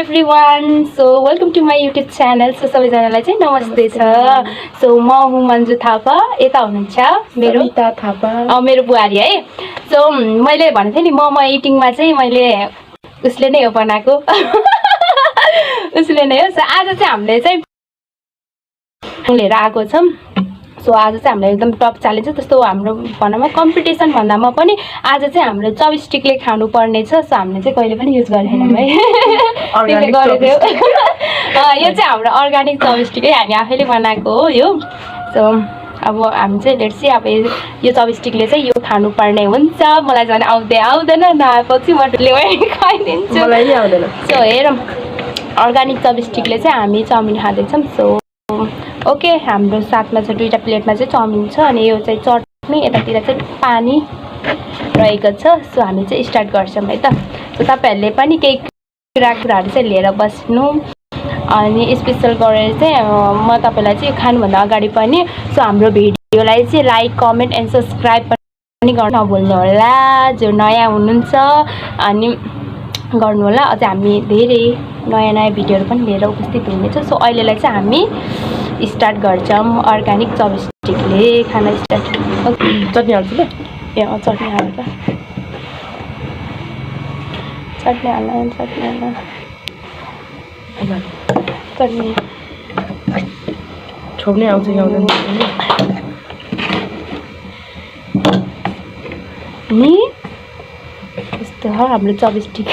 everyone. So welcome to my YouTube channel. So सबैजनालाई चाहिँ नमस्ते छ. So म हुँ मन्जु थापा. यता हुनुहुन्छ मेरो सविता थापा. मेरो बुहारी है. So मैले भनेथे नि मोमो इटिङमा चाहिँ मैले उसले नै हो बनाएको. उसले नै हो. So आज चाहिँ हामीले चाहिँ लिएर आएको छौं. सो आज चाहिँ हामीलाई एकदम टप च्यालेन्ज छ. त्यस्तो हाम्रो भनमा कम्पिटिसन भन्दामा पनि आज चाहिँ हामीले चपस्टिकले खानु पर्ने छ. सो हामीले चाहिँ कहिले पनि युज गरेनौं है. त्यसले गरेको यो चाहिँ हाम्रो अर्गानिक चपस्टिक है. हामी आफैले बनाएको हो यो. सो अब हामी चाहिँ लेट्स सी अब यो चपस्टिकले चाहिँ यो खानु पर्ने हुन्छ. मलाई झन् आउँदैन नआएपछि म ल्याएर खाइदिन्छु. मलाई नि आउँदैन. सो हेरौँ अर्गानिक चपस्टिकले चाहिँ हामी चाउमिन खाँदैछौँ. सो ओके हाम्रो साथमा चाहिँ दुईटा प्लेटमा चाहिँ चाउमिन छ अनि यो चाहिँ चटनी यतातिर चाहिँ पानी रहेको छ. सो हामी चाहिँ स्टार्ट गर्छौँ है त. सो तपाईहरुले पनि केही कुराहरु चाहिँ लिएर बस्नु अनि स्पेशल गरेर चाहिँ म तपाईलाई चाहिँ खानुभन्दा अगाडि पनि सो हाम्रो भिडियोलाई चाहिँ लाइक कमेन्ट एन्ड सब्स्क्राइब पनि गर्न नभुल्नु होला. जो नयाँ हुनुहुन्छ अनि गर्नु होला. अझै हामी धेरै नयाँ भिडियोहरु पनि लिएर उपस्थित हुनेछ. सो अहिलेलाई चाहिँ हामी स्टार्ट गर्छौं अर्गानिक चपस्टिकले खाना स्टार्ट. चटनी हाल्छु ल. ए चटनी हाल्नु त. चटनी हाल्नु चटनी छोप्नै आउँछ कि आउँदैन नि यस्तो हो हाम्रो चपस्टिक.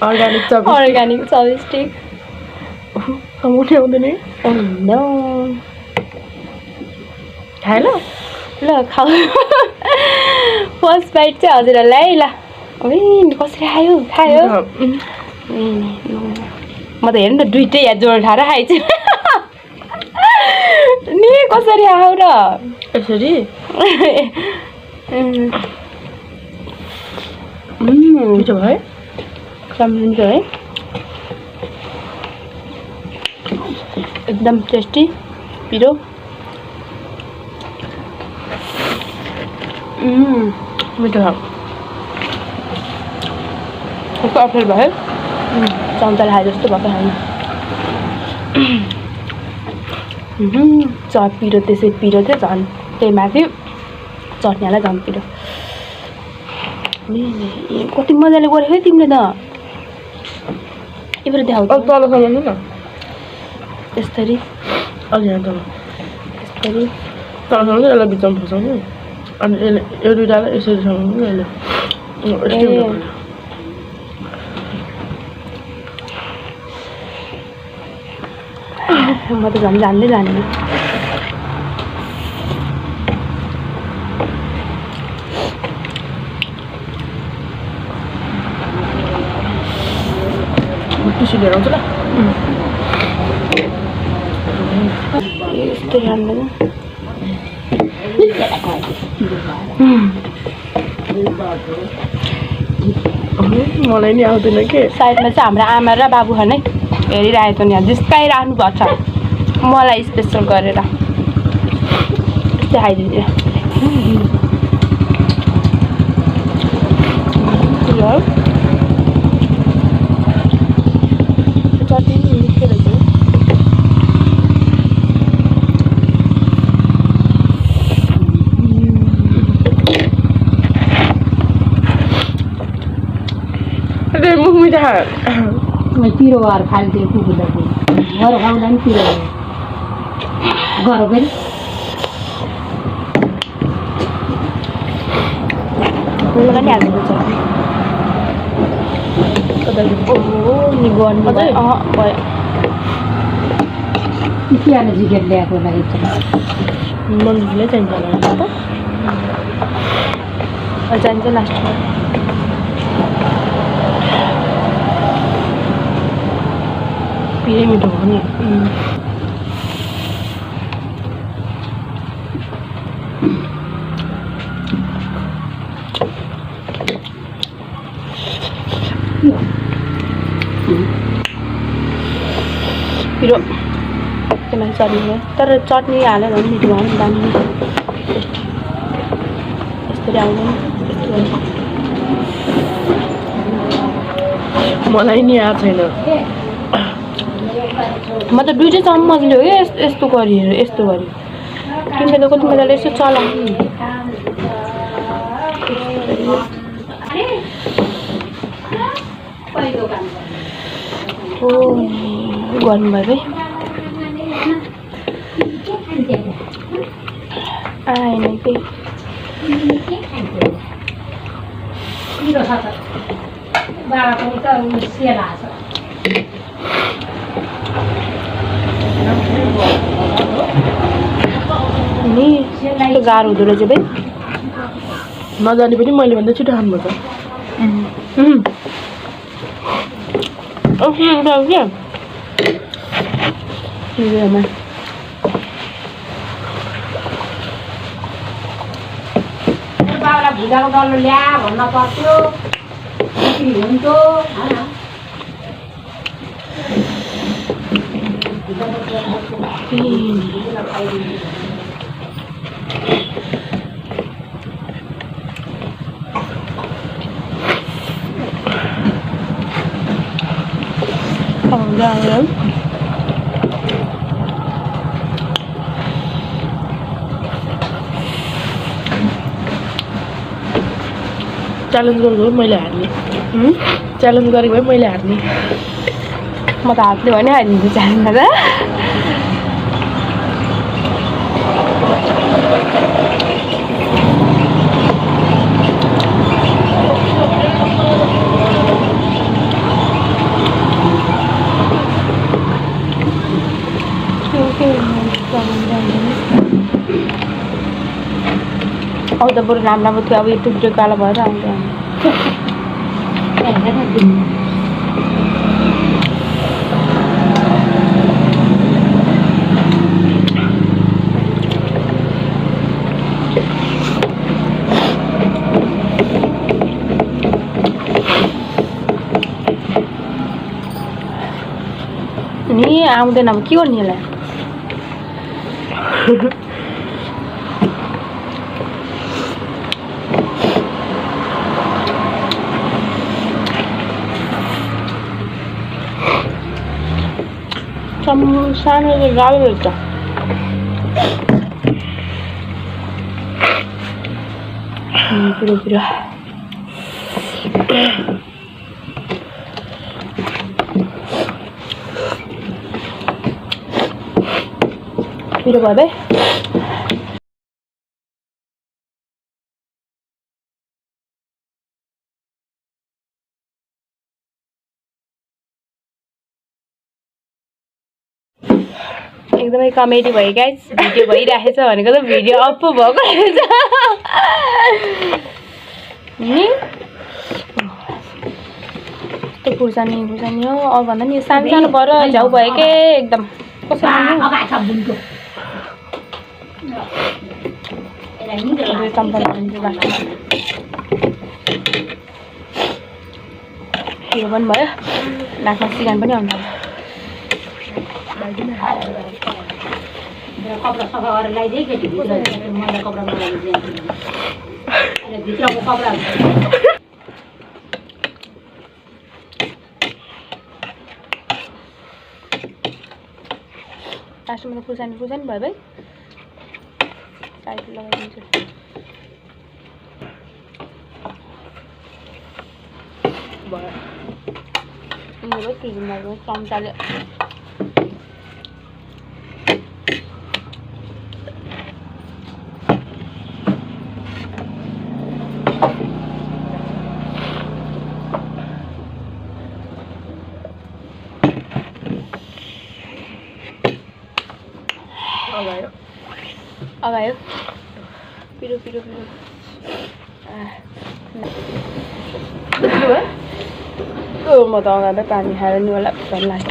अर्गानिक चपस्टिक कमाउनै आउँदैन. नो खाए ल खाऊ. फर्स्ट बाइट चाहिँ हजुरहरूलाई ल. कसरी खायो म त हेर्नु न दुईटै या जोड खाएर खाइछु नि. कसरी आऊ र यसरी मिठो भयो. सम्झिन्छ है. एकदम टेस्टी पिरो. मिठो भयो. कस्तो अप्ठ्यारो भयो. चम्चा खाए जस्तो भएको छैन. चट पिरो त्यसै पिरो थियो झन् त्यही माथि चटनीलाई झन् पिरो. कति मजाले गरेको है तिमीले त. यहाँबाट देखाउ तल खानु न. यसरी अलि यहाँ तल यसरी तल खानु यसलाई बिचमा फसाउनु अनि यो दुइटालाई यसरी खानु यसले. म त झन् जान्दै जान्दिनँ. टिस्यु लिएर आउँछु ल. यस्तो जान्दैन. मलाई नि आउँदैन के. साइडमा चाहिँ हाम्रो आमा र बाबु खान है हेरिरहेको नि. जिस्काइरहनु भएको छ मलाई स्पेसल गरेर. यस्तै खाइदिन्छु. चटनी मिठो रहेछ. मुख मिठा पिरो घर खाल्थ्यो कुकुरको घर खाउँदा पनि पिरो घर पनि पनि हाल्नु छ. नि गर्नु भयो. सानो जिकेट ल्याएको लागि मन्जुले चाहिन्छ होला त. जान्छ लास्टमा. पिरै मिठो भयो नि. पिरो त्यसमा चटनी भयो. तर चटनी हालेर पनि मिठो भयो नि. दामी यसरी आउँदैन. मलाई नि आएको छैन। म त दुईटै चम्मचले हो क्या यस्तो गरी यस्तो गरी तिमीले त कति मजाले यसो चला हो गर्नुभयो है आएन के नि गाह्रो हुँदो रहेछ भाइ नजाने पनि मैले भन्दा छिटो खानुपर्छ। बाबालाई भुजाको डल्लो ल्या भन्न पर्थ्यो बिक्री हुन्थ्यो च्यालेन्ज गरेको भए मैले हार्ने। च्यालेन्ज गरेको भए मैले हार्ने। म त हातले भने हालिदिन्छु च्यालेन्ज त अब त बरु राम्रो राम्रो थियो अब यो टुक्टुक कालो भएर आउँदैन नि आउँदैन अब के गर्ने यसलाई सानो गाह्रो रहेछ पिरो पिरो पिरो भयो भाइ एकदमै कमेडी भयो गाइस भिडियो भइरहेछ भनेको त भिडियो अप भएको रहेछ नि यस्तो खुर्सानी हो अब भन्दा नि सानो सानो भएर झ्याउ भयो के एकदम कसरी यो पनि भयो नाकमा सिगान पनि आउँछ कपडा सफा गरेर लगाइदिए केटी भित्र मैला कपडा लगाइदिए भित्रको कपडा लास्टमा त खुर्सानी भयो भाइ साइड लगाइदिन्छु भयो यो भयो चम्चाले अगायो पिरो म त अगाबै पानी खाएर नि होला झन् लाग्छ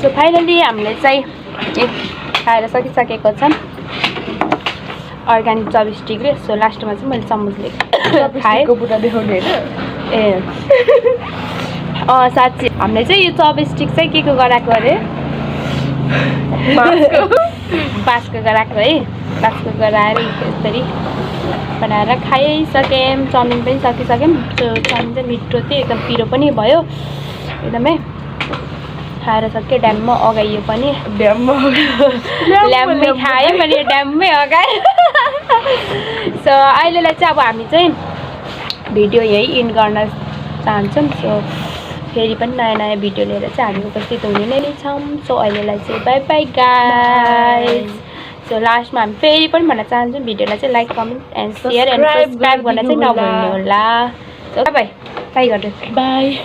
सो फाइनली हामीले चाहिँ खाएर सकिसकेको छन् अर्ग्यानिक चपस्टिकले सो लास्टमा चाहिँ मैले चम्मचले खाएँ बुटा देखाउने होइन ए साँच्ची हामीले चाहिँ यो चपस्टिक चाहिँ के को गराएको अरे बाँसको गराएको है बाँसको गराएर यसरी बनाएर खाइसक्यौँ चाउमिन पनि सकिसक्यौँ त्यो चाउमिन चाहिँ मिठो थियो एकदम पिरो पनि भयो एकदमै खाएर सक्यो ड्याममा अगाइयो पनि ल्याम्मै खायो भने ड्याममै अगायो सो अहिलेलाई चाहिँ अब हामी चाहिँ भिडियो यही इन्ड गर्न चाहन्छौँ सो फेरि पनि नयाँ नयाँ भिडियो लिएर चाहिँ हामी उपस्थित हुने नै छौँ सो अहिलेलाई चाहिँ बाई बाई गाइस सो लास्टमा हामी फेरि पनि भन्न चाहन्छौँ भिडियोलाई चाहिँ like comment and share and subscribe गर्न चाहिँ नभुल्नु होला सो बाई बाई गर्नु बाई